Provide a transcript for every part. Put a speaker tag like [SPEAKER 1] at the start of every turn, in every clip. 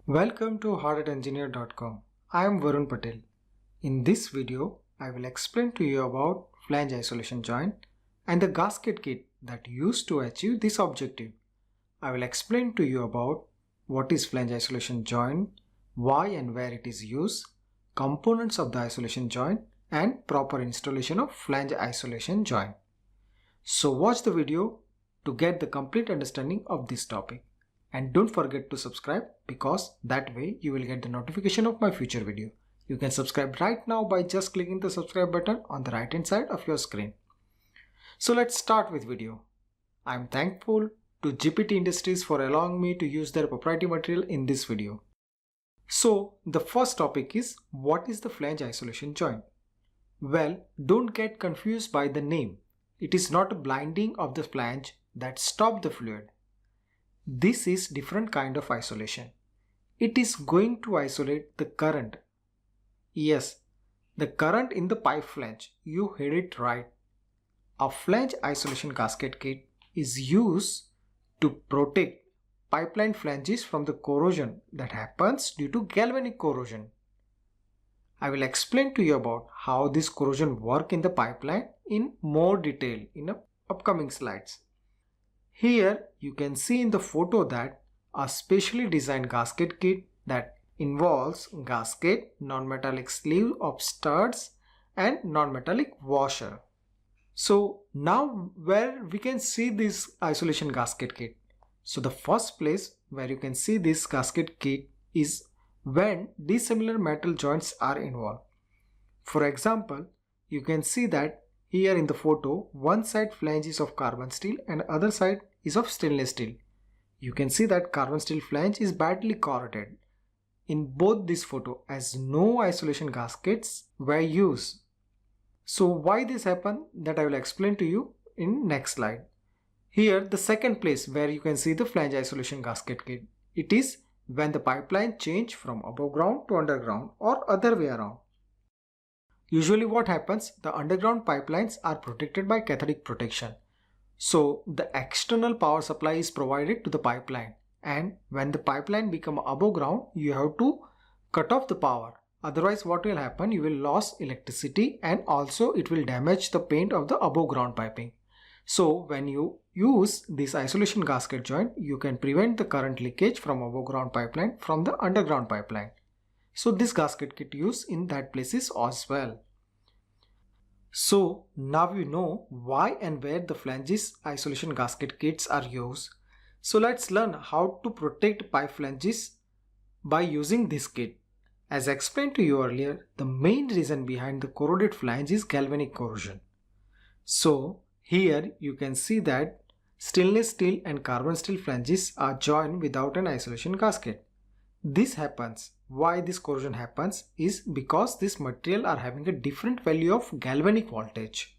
[SPEAKER 1] Welcome to HardHatEngineer.com. I am Varun Patel. In this video, I will explain to you about Flange Isolation Joint and the gasket kit that used to achieve this objective. I will explain to you about what is Flange Isolation Joint, why and where it is used, components of the isolation joint, and proper installation of Flange Isolation Joint. So watch the video to get the complete understanding of this topic. And don't forget to subscribe, because that way you will get the notification of my future video. You can subscribe right now by just clicking the subscribe button on the right hand side of your screen. So let's start with video. I am thankful to GPT Industries for allowing me to use their proprietary material in this video. So the first topic is, what is the flange isolation joint? Well, don't get confused by the name. It is not a blinding of the flange that stops the fluid. This is different kind of isolation. It is going to isolate the current. Yes, the current in the pipe flange. You heard it right. A flange isolation gasket kit is used to protect pipeline flanges from the corrosion that happens due to galvanic corrosion. I will explain to you about how this corrosion works in the pipeline in more detail in the upcoming slides. Here you can see in the photo that a specially designed gasket kit that involves gasket, non-metallic sleeve of studs and non-metallic washer. So now where we can see this isolation gasket kit? So the first place where you can see this gasket kit is when dissimilar metal joints are involved. For example, you can see that here in the photo, one side flange is of carbon steel and other side is of stainless steel. You can see that carbon steel flange is badly corroded in both this photo, as no isolation gaskets were used. So why this happened, that I will explain to you in next slide. Here the second place where you can see the flange isolation gasket kit, it is when the pipeline change from above ground to underground or other way around. Usually what happens, the underground pipelines are protected by cathodic protection. So the external power supply is provided to the pipeline, and when the pipeline become above ground, you have to cut off the power. Otherwise what will happen, you will lose electricity and also it will damage the paint of the above ground piping. So when you use this isolation gasket joint, you can prevent the current leakage from above ground pipeline from the underground pipeline. So this gasket kit used in that places as well. So now you know why and where the flanges isolation gasket kits are used. So let's learn how to protect pipe flanges by using this kit. As explained to you earlier, the main reason behind the corroded flange is galvanic corrosion. So here you can see that stainless steel and carbon steel flanges are joined without an isolation gasket. This happens. Why this corrosion happens is because this material are having a different value of galvanic voltage.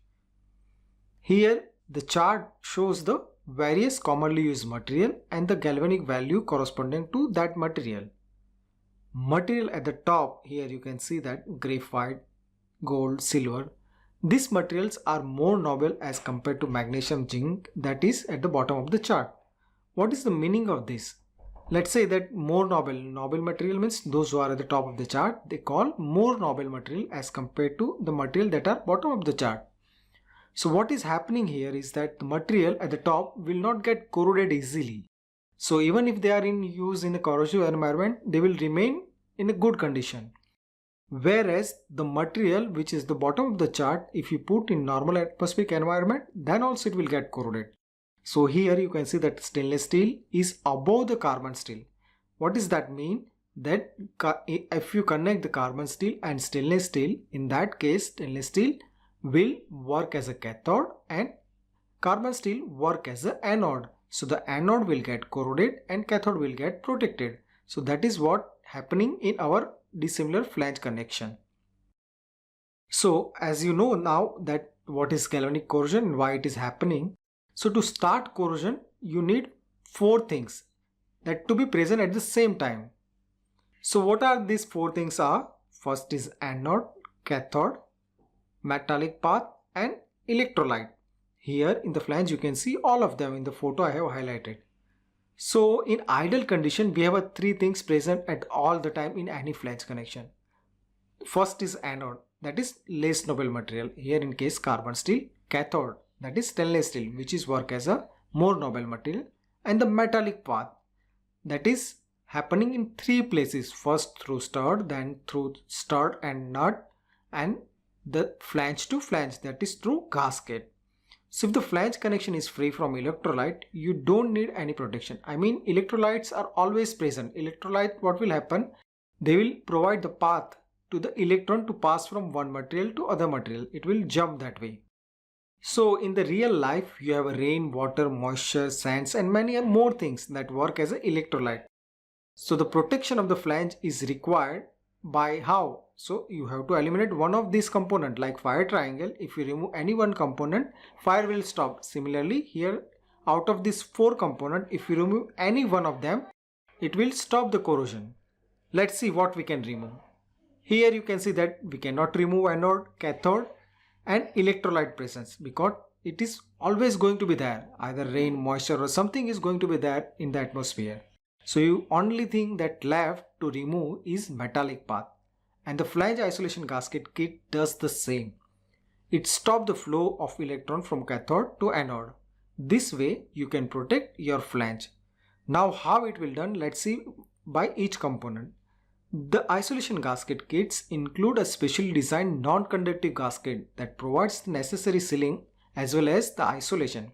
[SPEAKER 1] Here the chart shows the various commonly used material and the galvanic value corresponding to that material. Material at the top, here you can see that graphite, gold, silver. These materials are more noble as compared to magnesium, zinc, that is at the bottom of the chart. What is the meaning of this? Let's say that more noble material means those who are at the top of the chart, they call more noble material as compared to the material that are bottom of the chart. So what is happening here is that the material at the top will not get corroded easily. So even if they are in use in a corrosive environment, they will remain in a good condition. Whereas the material which is the bottom of the chart, if you put in normal atmospheric environment, then also it will get corroded. So here you can see that stainless steel is above the carbon steel. What does that mean? That if you connect the carbon steel and stainless steel, in that case stainless steel will work as a cathode and carbon steel work as an anode. So the anode will get corroded and cathode will get protected. So that is what happening in our dissimilar flange connection. So as you know now that what is galvanic corrosion and why it is happening. So to start corrosion, you need 4 things that to be present at the same time. So what are these 4 things are? First is anode, cathode, metallic path and electrolyte. Here in the flange you can see all of them in the photo I have highlighted. So in ideal condition, we have three things present at all the time in any flange connection. First is anode, that is less noble material, here in case carbon steel. Cathode, that is stainless steel, which is work as a more noble material. And the metallic path, that is happening in three places, first through stud, then through stud and nut, and the flange to flange, that is through gasket. So if the flange connection is free from electrolyte, you don't need any protection. I mean, electrolytes are always present. Electrolyte, what will happen? They will provide the path to the electron to pass from one material to other material. It will jump that way. So in the real life, you have rain, water, moisture, sands, and many more things that work as an electrolyte. So the protection of the flange is required by how? So you have to eliminate one of these components, like fire triangle. If you remove any one component, fire will stop. Similarly, here out of these four components, if you remove any one of them, it will stop the corrosion. Let's see what we can remove. Here you can see that we cannot remove anode, cathode and electrolyte presence, because it is always going to be there. Either rain, moisture or something is going to be there in the atmosphere. So you only thing that left to remove is metallic path. And the flange isolation gasket kit does the same. It stops the flow of electron from cathode to anode. This way you can protect your flange. Now how it will done, let's see by each component. The isolation gasket kits include a specially designed non-conductive gasket that provides the necessary sealing as well as the isolation.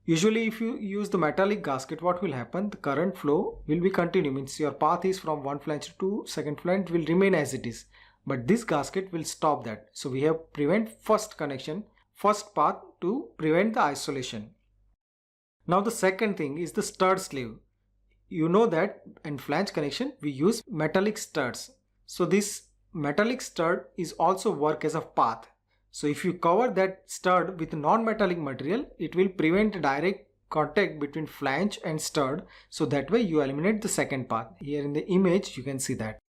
[SPEAKER 1] Usually if you use the metallic gasket, what will happen? The current flow will be continued, means your path is from one flange to second flange will remain as it is. But this gasket will stop that. So we have prevent first connection, first path to prevent the isolation. Now the second thing is the stud sleeve. You know that in flange connection we use metallic studs. So this metallic stud is also work as a path. So if you cover that stud with non-metallic material, it will prevent direct contact between flange and stud. So that way you eliminate the second path. Here in the image you can see that.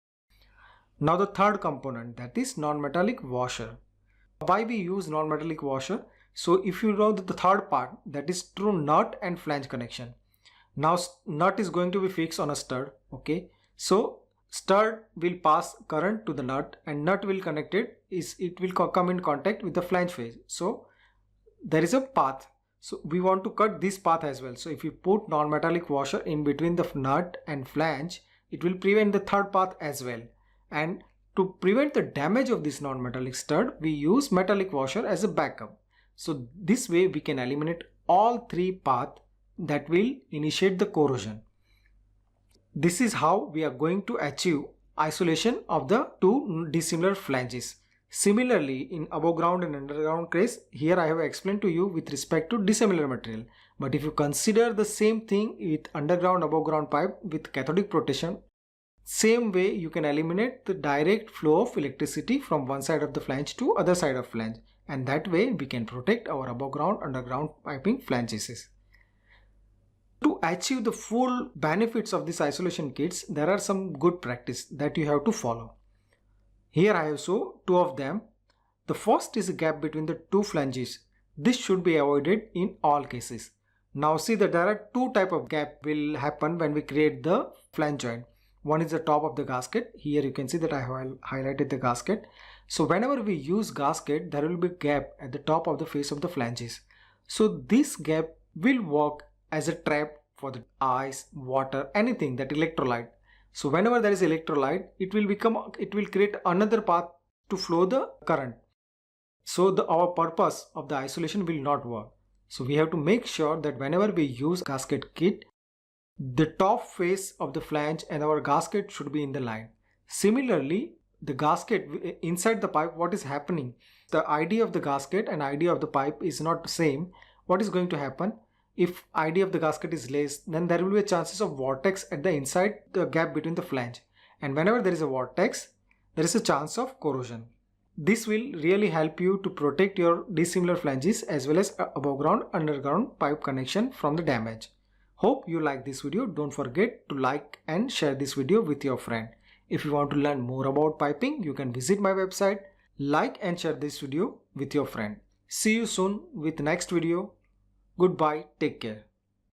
[SPEAKER 1] Now the third component, that is non-metallic washer. Why we use non-metallic washer? So if you know that the third part, that is through nut and flange connection. Now nut is going to be fixed on a stud, okay? So stud will pass current to the nut and nut will connect it, it will come in contact with the flange face. So there is a path. So we want to cut this path as well. So if you put non-metallic washer in between the nut and flange, it will prevent the third path as well. And to prevent the damage of this non-metallic stud, we use metallic washer as a backup. So this way we can eliminate all three paths that will initiate the corrosion. This is how we are going to achieve isolation of the two dissimilar flanges. Similarly, in above ground and underground case, here I have explained to you with respect to dissimilar material. But if you consider the same thing with underground above ground pipe with cathodic protection, same way you can eliminate the direct flow of electricity from one side of the flange to other side of flange. And that way we can protect our above ground underground piping flanges. To achieve the full benefits of these isolation kits, there are some good practice that you have to follow. Here I have shown two of them. The first is a gap between the two flanges. This should be avoided in all cases. Now see that there are two type of gap will happen when we create the flange joint. One is the top of the gasket. Here you can see that I have highlighted the gasket. So whenever we use gasket, there will be a gap at the top of the face of the flanges. So this gap will work as a trap for the ice, water, anything that electrolyte. So whenever there is electrolyte, it will create another path to flow the current. So our purpose of the isolation will not work. So we have to make sure that whenever we use gasket kit, the top face of the flange and our gasket should be in the line. Similarly, the gasket inside the pipe, what is happening? The ID of the gasket and ID of the pipe is not the same. What is going to happen? If ID of the gasket is less, then there will be a chances of vortex at the inside the gap between the flange. And whenever there is a vortex, there is a chance of corrosion. This will really help you to protect your dissimilar flanges as well as above ground, underground pipe connection from the damage. Hope you like this video. Don't forget to like and share this video with your friend. If you want to learn more about piping, you can visit my website. Like and share this video with your friend. See you soon with next video. Goodbye. Take care.